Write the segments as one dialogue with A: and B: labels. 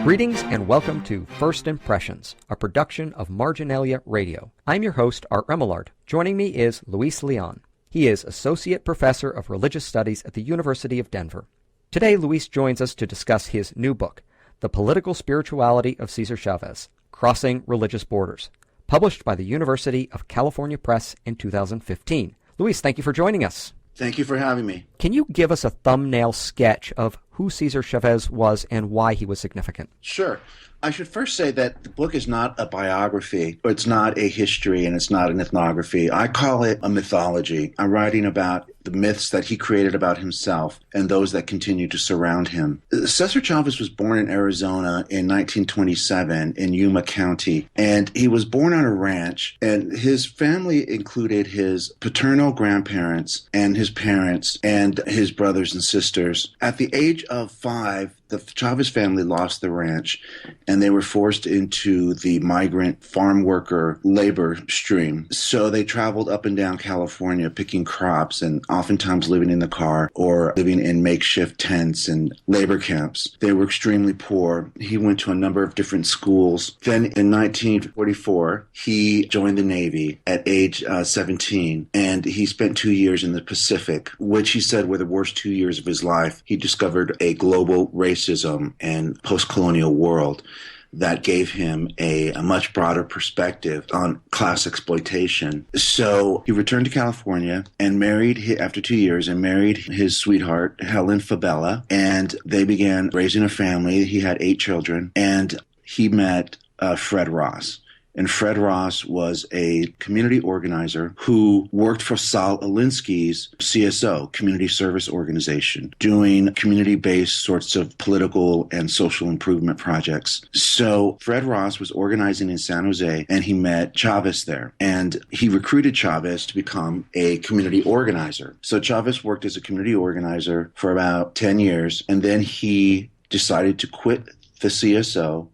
A: Greetings and welcome to First Impressions, a production of Marginalia Radio. I'm your host, Art Remillard. Joining me is Luís León. He is Associate Professor of Religious Studies at the University of Denver. Today, Luís joins us to discuss his new book, The Political Spirituality of Cesar Chavez, Crossing Religious Borders, published by the University of California Press in 2015. Luís, thank you for joining us.
B: Thank you for having me.
A: Can you give us a thumbnail sketch of who Cesar Chavez was and why he was significant?
B: Sure. I should first say that the book is not a biography, or it's not a history, and it's not an ethnography. I call it a mythology. I'm writing about the myths that he created about himself and those that continue to surround him. Cesar Chavez was born in Arizona in 1927 in Yuma County, and he was born on a ranch, and his family included his paternal grandparents and his parents and his brothers and sisters. At the age of 5, the Chavez family lost the ranch, and they were forced into the migrant farm worker labor stream. So they traveled up and down California picking crops and oftentimes living in the car or living in makeshift tents and labor camps. They were extremely poor. He went to a number of different schools. Then in 1944, he joined the Navy at age 17, and he spent 2 years in the Pacific, which he said were the worst 2 years of his life. He discovered a global racism and post-colonial world that gave him a much broader perspective on class exploitation. So he returned to California and married, after 2 years, and married his sweetheart, Helen Fabella, and they began raising a family. He had 8 children, and he met Fred Ross. And Fred Ross was a community organizer who worked for Saul Alinsky's CSO, Community Service Organization, doing community-based sorts of political and social improvement projects. So Fred Ross was organizing in San Jose, and he met Chavez there. And he recruited Chavez to become a community organizer. So Chavez worked as a community organizer for about 10 years, and then he decided to quit the CSO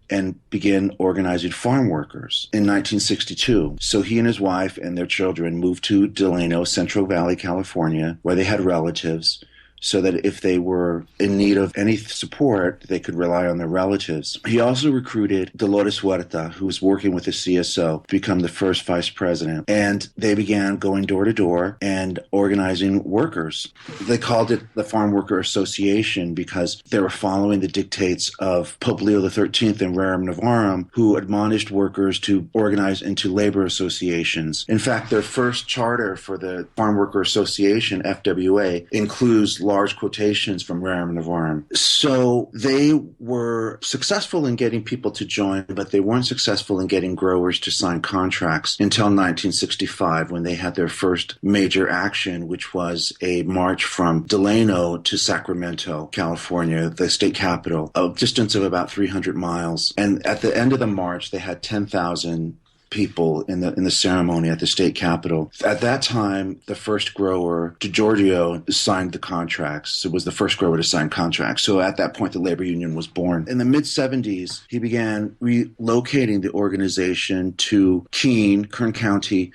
B: and began organizing farm workers in 1962. So he and his wife and their children moved to Delano, Central Valley, California, where they had relatives, so that if they were in need of any support, they could rely on their relatives. He also recruited Dolores Huerta, who was working with the CSO, to become the first vice president. And they began going door to door and organizing workers. They called it the Farm Worker Association because they were following the dictates of Pope Leo XIII and Rerum Novarum, who admonished workers to organize into labor associations. In fact, their first charter for the Farm Worker Association, FWA, includes large quotations from Rerum Novarum. So they were successful in getting people to join, but they weren't successful in getting growers to sign contracts until 1965, when they had their first major action, which was a march from Delano to Sacramento, California, the state capital, a distance of about 300 miles. And at the end of the march, they had 10,000 people in the ceremony at the state capitol. At that time, the first grower, DeGiorgio, signed the contracts. It was the first grower to sign contracts. So at that point, the labor union was born. In the mid-70s, he began relocating the organization to Keene, Kern County,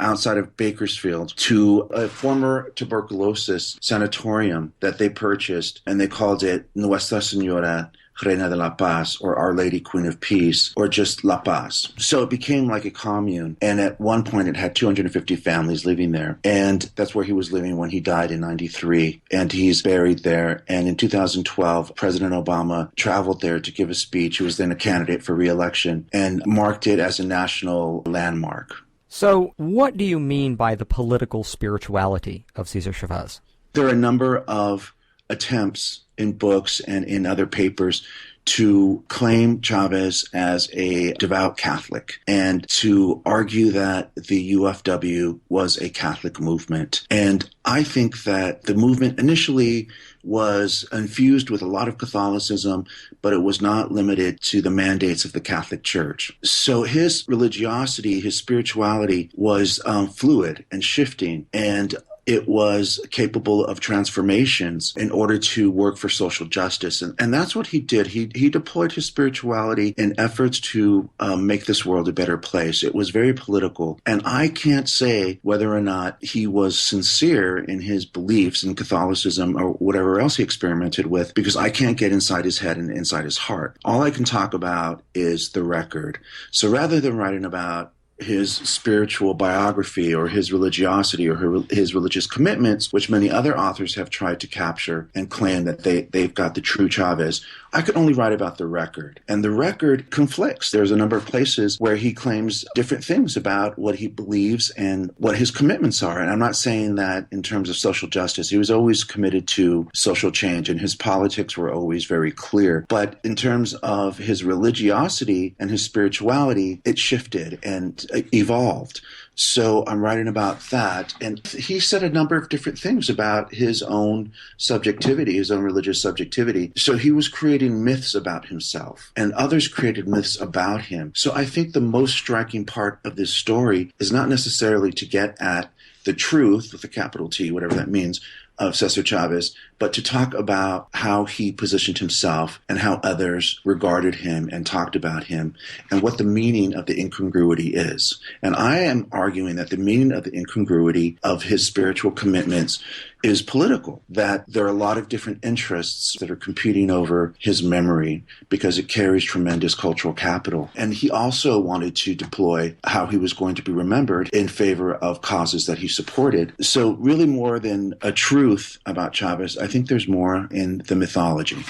B: outside of Bakersfield, to a former tuberculosis sanatorium that they purchased, and they called it Nuestra Senora Reina de la Paz, or Our Lady Queen of Peace, or just La Paz. So it became like a commune, and at one point it had 250 families living there, and that's where he was living when he died in 93, and he's buried there. And in 2012, President Obama traveled there to give a speech. He was then a candidate for re-election, and marked it as a national landmark.
A: So what do you mean by the political spirituality of Cesar Chavez?
B: There are a number of attempts in books and in other papers to claim Chavez as a devout Catholic and to argue that the UFW was a Catholic movement. And I think that the movement initially was infused with a lot of Catholicism, but it was not limited to the mandates of the Catholic Church. So his religiosity, his spirituality was fluid and shifting, and it was capable of transformations in order to work for social justice. And that's what he did. He deployed his spirituality in efforts to make this world a better place. It was very political. And I can't say whether or not he was sincere in his beliefs in Catholicism or whatever else he experimented with, because I can't get inside his head and inside his heart. All I can talk about is the record. So rather than writing about his spiritual biography or his religiosity or his religious commitments, which many other authors have tried to capture and claim that they've got the true Chavez, I could only write about the record. And the record conflicts. There's a number of places where he claims different things about what he believes and what his commitments are. And I'm not saying that in terms of social justice. He was always committed to social change, and his politics were always very clear. But in terms of his religiosity and his spirituality, it shifted and evolved. So I'm writing about that. And he said a number of different things about his own subjectivity, his own religious subjectivity. So he was creating myths about himself, and others created myths about him. So I think the most striking part of this story is not necessarily to get at the truth, with a capital T, whatever that means, of Cesar Chavez, but to talk about how he positioned himself and how others regarded him and talked about him and what the meaning of the incongruity is. And I am arguing that the meaning of the incongruity of his spiritual commitments is political, that there are a lot of different interests that are competing over his memory because it carries tremendous cultural capital. And he also wanted to deploy how he was going to be remembered in favor of causes that he supported. So really more than a truth about Chavez, I think there's more in the mythology.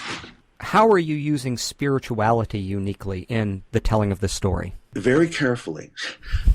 A: How are you using spirituality uniquely in the telling of the story?
B: Very carefully.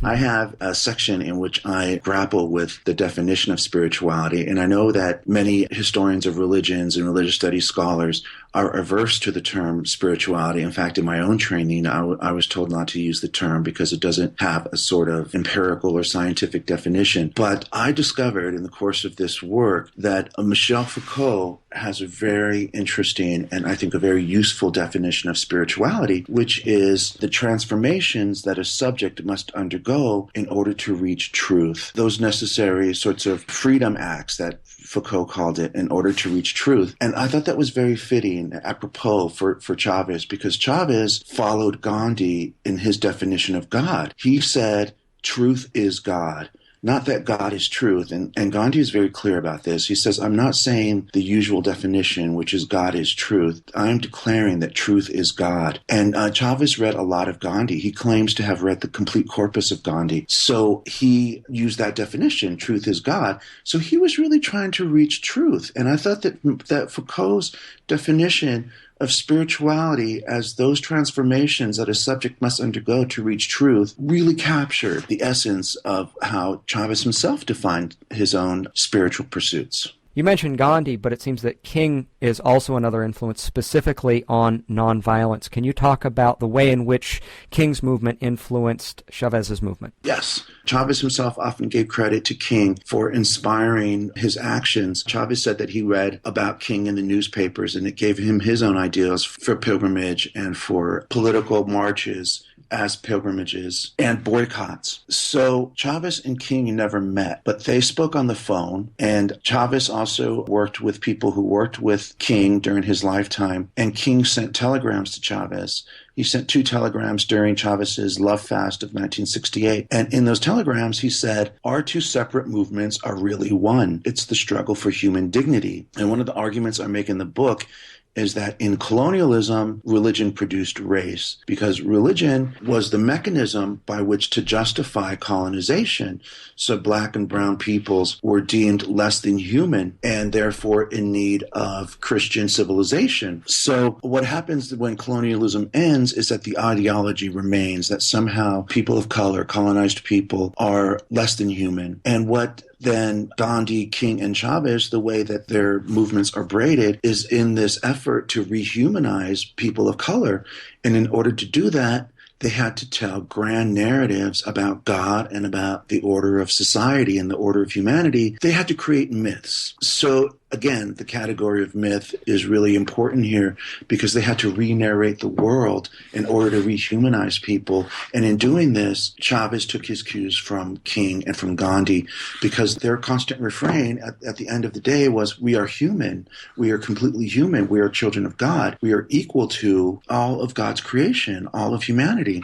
B: I have a section in which I grapple with the definition of spirituality, and I know that many historians of religions and religious studies scholars are averse to the term spirituality. In fact, in my own training, I was told not to use the term because it doesn't have a sort of empirical or scientific definition. But I discovered in the course of this work that Michel Foucault has a very interesting and I think a very useful definition of spirituality, which is the transformation that a subject must undergo in order to reach truth. Those necessary sorts of freedom acts that Foucault called it in order to reach truth. And I thought that was very fitting, apropos for Chavez, because Chavez followed Gandhi in his definition of God. He said, truth is God. Not that God is truth. And Gandhi is very clear about this. He says, I'm not saying the usual definition, which is God is truth. I'm declaring that truth is God. And Chavez read a lot of Gandhi. He claims to have read the complete corpus of Gandhi. So he used that definition, truth is God. So he was really trying to reach truth. And I thought that Foucault's definition of spirituality as those transformations that a subject must undergo to reach truth really captured the essence of how Chavez himself defined his own spiritual pursuits.
A: You mentioned Gandhi, but it seems that King is also another influence specifically on nonviolence. Can you talk about the way in which King's movement influenced Chavez's movement?
B: Yes. Chavez himself often gave credit to King for inspiring his actions. Chavez said that he read about King in the newspapers, and it gave him his own ideas for pilgrimage and for political marches as pilgrimages and boycotts. So Chavez and King never met, but they spoke on the phone, and Chavez also worked with people who worked with King during his lifetime, and King sent telegrams to Chavez. He sent 2 telegrams during Chavez's love fast of 1968. And in those telegrams, he said, our 2 separate movements are really one. It's the struggle for human dignity. And one of the arguments I make in the book is that in colonialism, religion produced race, because religion was the mechanism by which to justify colonization. So black and brown peoples were deemed less than human and therefore in need of Christian civilization. So what happens when colonialism ends is that the ideology remains that somehow people of color, colonized people, are less than human. And what then Gandhi, King, and Chavez, the way that their movements are braided is in this effort to rehumanize people of color. And in order to do that, they had to tell grand narratives about God and about the order of society and the order of humanity. They had to create myths. So again, the category of myth is really important here because they had to re-narrate the world in order to rehumanize people. And in doing this, Chavez took his cues from King and from Gandhi because their constant refrain at the end of the day was, we are human. We are completely human. We are children of God. We are equal to all of God's creation, all of humanity.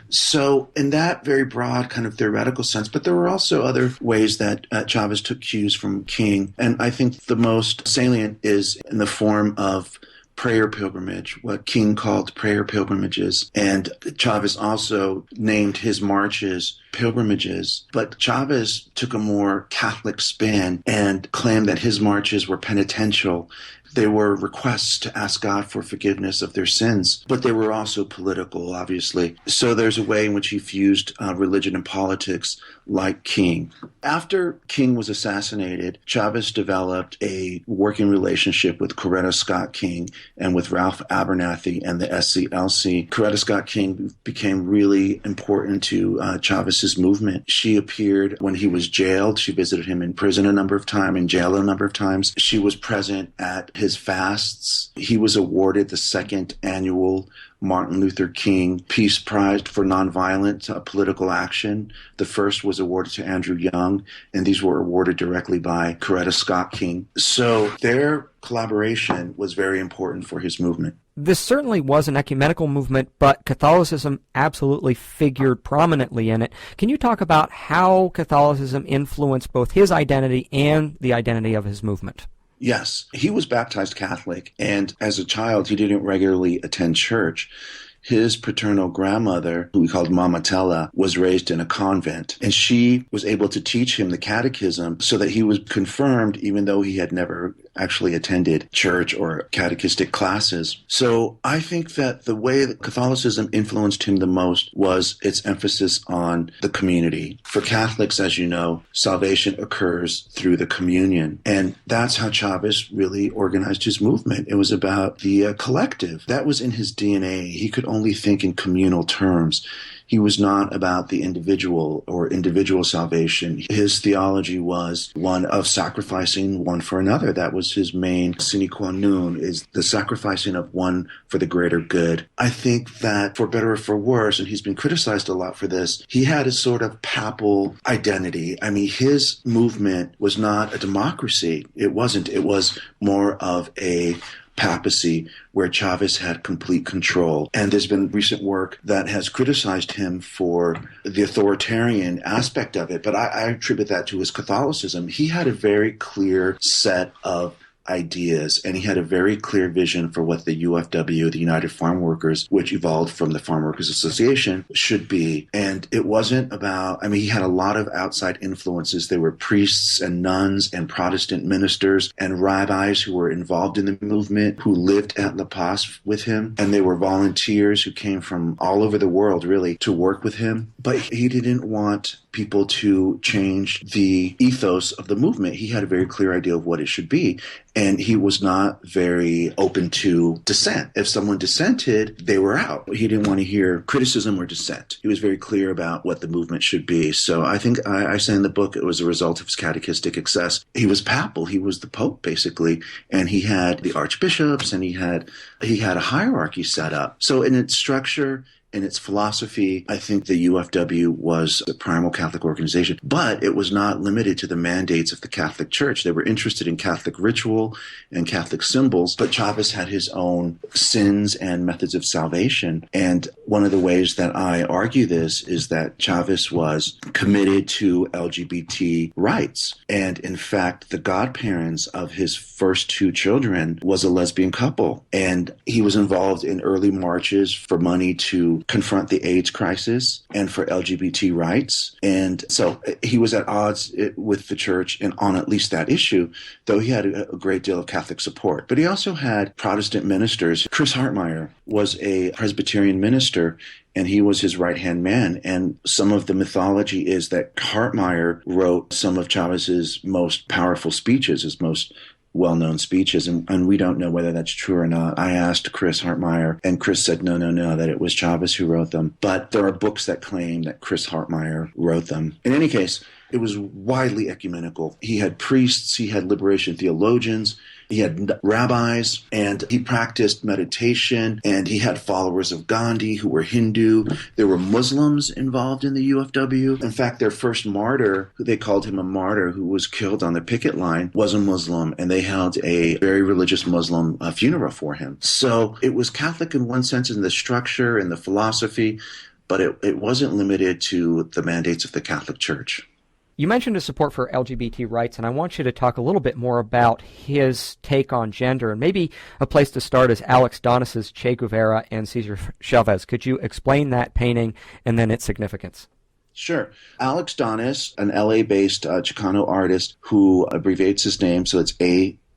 B: So in that very broad kind of theoretical sense, but there were also other ways that Chavez took cues from King. And I think the most salient is in the form of prayer pilgrimage, what King called prayer pilgrimages. And Chavez also named his marches pilgrimages. But Chavez took a more Catholic spin and claimed that his marches were penitential. They were requests to ask God for forgiveness of their sins, but they were also political, obviously. So there's a way in which he fused religion and politics like King. After King was assassinated, Chavez developed a working relationship with Coretta Scott King and with Ralph Abernathy and the SCLC. Coretta Scott King became really important to Chavez's movement. She appeared when he was jailed. She visited him in prison a number of times, in jail a number of times. She was present at his fasts. He was awarded the second annual Martin Luther King Peace Prize for nonviolent political action. The first was awarded to Andrew Young, and these were awarded directly by Coretta Scott King. So their collaboration was very important for his movement.
A: This certainly was an ecumenical movement, but Catholicism absolutely figured prominently in it. Can you talk about how Catholicism influenced both his identity and the identity of his movement?
B: Yes, he was baptized Catholic, and as a child, he didn't regularly attend church. His paternal grandmother, who we called Mama Tella, was raised in a convent, and she was able to teach him the catechism so that he was confirmed even though he had never actually attended church or catechistic classes. So I think that the way that Catholicism influenced him the most was its emphasis on the community. For Catholics, as you know, salvation occurs through the communion, and that's how Chavez really organized his movement. It was about the collective. That was in his DNA. He could only think in communal terms. He was not about the individual or individual salvation. His theology was one of sacrificing one for another. That was his main sine qua non, is the sacrificing of one for the greater good. I think that for better or for worse, and he's been criticized a lot for this, he had a sort of papal identity. I mean, his movement was not a democracy. It wasn't. It was more of a papacy where Chavez had complete control. And there's been recent work that has criticized him for the authoritarian aspect of it, but I attribute that to his Catholicism. He had a very clear set of ideas, and he had a very clear vision for what the UFW, the United Farm Workers, which evolved from the Farm Workers Association, should be. And it wasn't about, I mean, he had a lot of outside influences. There were priests and nuns and Protestant ministers and rabbis who were involved in the movement, who lived at La Paz with him, and they were volunteers who came from all over the world, really, to work with him. But he didn't want people to change the ethos of the movement. He had a very clear idea of what it should be, and he was not very open to dissent. If someone dissented, they were out. He didn't want to hear criticism or dissent. He was very clear about what the movement should be. So I think I say in the book it was a result of his catechistic excess. He was papal. He was the Pope, basically, and he had the archbishops, and he had a hierarchy set up. So in its structure, in its philosophy, I think the UFW was a primal Catholic organization, but it was not limited to the mandates of the Catholic Church. They were interested in Catholic ritual and Catholic symbols, but Chavez had his own sins and methods of salvation. And one of the ways that I argue this is that Chavez was committed to LGBT rights. And in fact, the godparents of his first two children was a lesbian couple. And he was involved in early marches for money to confront the AIDS crisis and for LGBT rights. And so he was at odds with the church and on at least that issue, though he had a great deal of Catholic support. But he also had Protestant ministers. Chris Hartmeyer was a Presbyterian minister, and he was his right-hand man. And some of the mythology is that Hartmeyer wrote some of Chavez's most powerful speeches, his most well-known speeches, and we don't know whether that's true or not. I asked Chris Hartmeyer, and Chris said no, that it was Chavez who wrote them. But there are books that claim that Chris Hartmeyer wrote them. In any case, It was widely ecumenical. He had priests, he had liberation theologians, he had rabbis, and he practiced meditation, and he had followers of Gandhi who were Hindu. There were Muslims involved in the UFW. In fact, their first martyr, who they called him a martyr, who was killed on the picket line, was a Muslim, and they held a very religious Muslim funeral for him. So it was Catholic in one sense in the structure and the philosophy, but it wasn't limited to the mandates of the Catholic Church.
A: You mentioned his support for LGBT rights, and I want you to talk a little bit more about his take on gender. And maybe a place to start is Alex Donis's Che Guevara and Cesar Chavez. Could you explain that painting and then its significance?
B: Sure. Alex Donis, an LA-based Chicano artist who abbreviates his name, so it's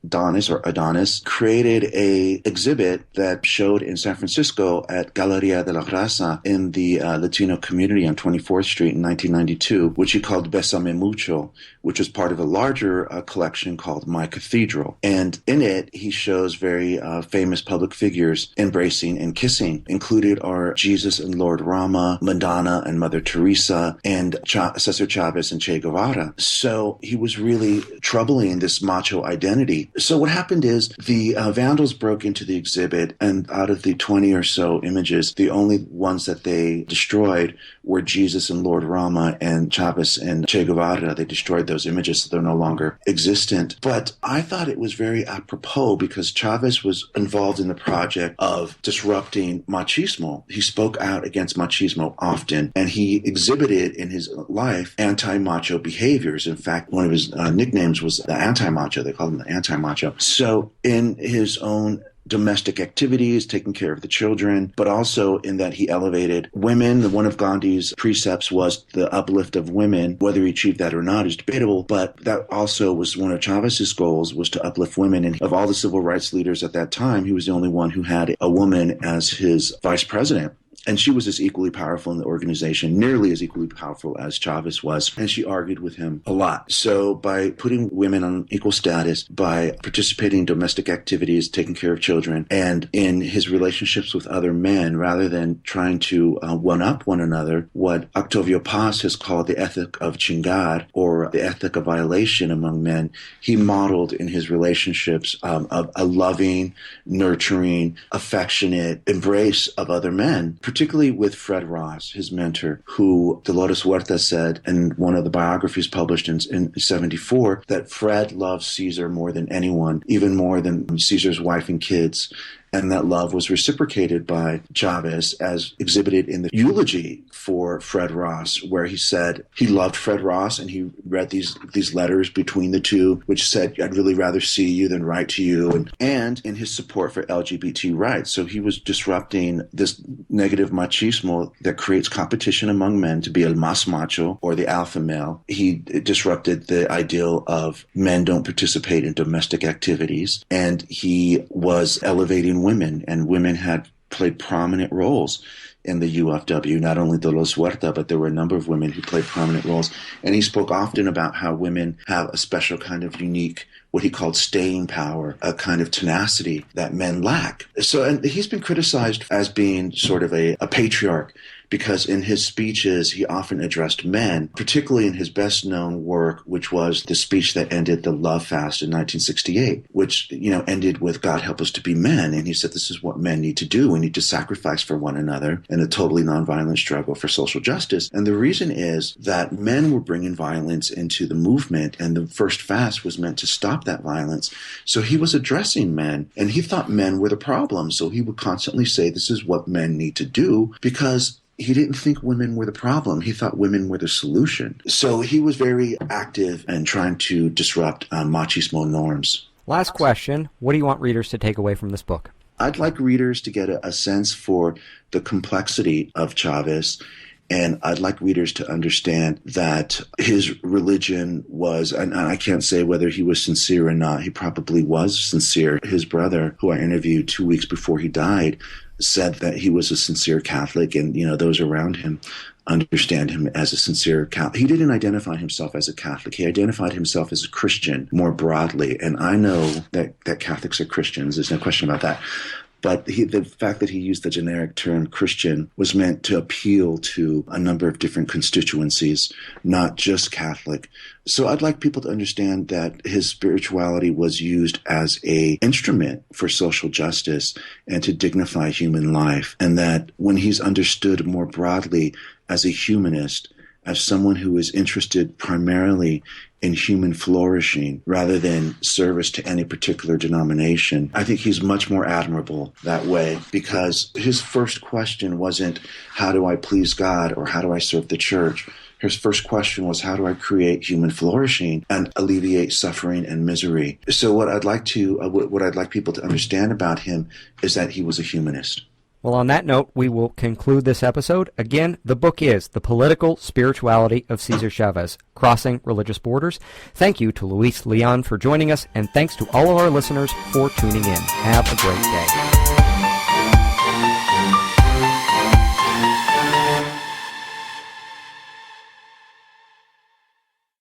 B: Adonis or Adonis, created a exhibit that showed in San Francisco at Galeria de la Raza in the Latino community on 24th Street in 1992, which he called Bésame Mucho, which was part of a larger collection called My Cathedral. And in it, he shows very famous public figures embracing and kissing. Included are Jesus and Lord Rama, Madonna and Mother Teresa, and Cesar Chavez and Che Guevara. So he was really troubling this macho identity. So what happened is the vandals broke into the exhibit, and out of the 20 or so images, the only ones that they destroyed were Jesus and Lord Rama and Chavez and Che Guevara. They destroyed those images, so they're no longer existent. But I thought it was very apropos because Chavez was involved in the project of disrupting machismo. He spoke out against machismo often, and he exhibited in his life anti-macho behaviors. In fact, one of his nicknames was the anti-macho. They called him the anti-macho. So in his own domestic activities, taking care of the children, but also in that he elevated women. One of Gandhi's precepts was the uplift of women. Whether he achieved that or not is debatable, but that also was one of Chavez's goals, was to uplift women. And of all the civil rights leaders at that time, he was the only one who had a woman as his vice president. And she was as equally powerful in the organization, nearly as equally powerful as Chavez was. And she argued with him a lot. So by putting women on equal status, by participating in domestic activities, taking care of children, and in his relationships with other men, rather than trying to one-up one another, what Octavio Paz has called the ethic of chingar, or the ethic of violation among men, he modeled in his relationships of a loving, nurturing, affectionate embrace of other men, particularly with Fred Ross, his mentor, who Dolores Huerta said in one of the biographies published in 1974 that Fred loved Cesar more than anyone, even more than Cesar's wife and kids. And that love was reciprocated by Chavez, as exhibited in the eulogy for Fred Ross, where he said he loved Fred Ross, and he read these letters between the two, which said, "I'd really rather see you than write to you," and in his support for LGBT rights. So he was disrupting this negative machismo that creates competition among men to be el más macho, or the alpha male. He disrupted the ideal of men don't participate in domestic activities, and he was elevating women, and women had played prominent roles in the UFW, not only Dolores Huerta, but there were a number of women who played prominent roles. And he spoke often about how women have a special kind of unique, what he called staying power, a kind of tenacity that men lack. So, and he's been criticized as being sort of a patriarch, because in his speeches, he often addressed men, particularly in his best-known work, which was the speech that ended the Love Fast in 1968, which, ended with "God help us to be men." And he said, this is what men need to do. We need to sacrifice for one another in a totally nonviolent struggle for social justice. And the reason is that men were bringing violence into the movement, and the first fast was meant to stop that violence. So he was addressing men, and he thought men were the problem. So he would constantly say, this is what men need to do, because he didn't think women were the problem. He thought women were the solution. So he was very active in trying to disrupt machismo norms.
A: Last question. What do you want readers to take away from this book?
B: I'd like readers to get a sense for the complexity of Chavez, and I'd like readers to understand that his religion was, and I can't say whether he was sincere or not, he probably was sincere. His brother, who I interviewed 2 weeks before he died, said that he was a sincere Catholic, and those around him understand him as a sincere Catholic. He didn't identify himself as a Catholic. He identified himself as a Christian more broadly, and I know that Catholics are Christians. There's no question about that. But the fact that he used the generic term Christian was meant to appeal to a number of different constituencies, not just Catholic. So I'd like people to understand that his spirituality was used as an instrument for social justice and to dignify human life, and that when he's understood more broadly as a humanist, as someone who is interested primarily in human flourishing rather than service to any particular denomination, I think he's much more admirable that way, because his first question wasn't, how do I please God or how do I serve the church? His first question was, how do I create human flourishing and alleviate suffering and misery? So what I'd like people to understand about him is that he was a humanist.
A: Well, on that note, we will conclude this episode. Again, the book is The Political Spirituality of Cesar Chavez, Crossing Religious Borders. Thank you to Luís León for joining us, and thanks to all of our listeners for tuning in. Have a great day.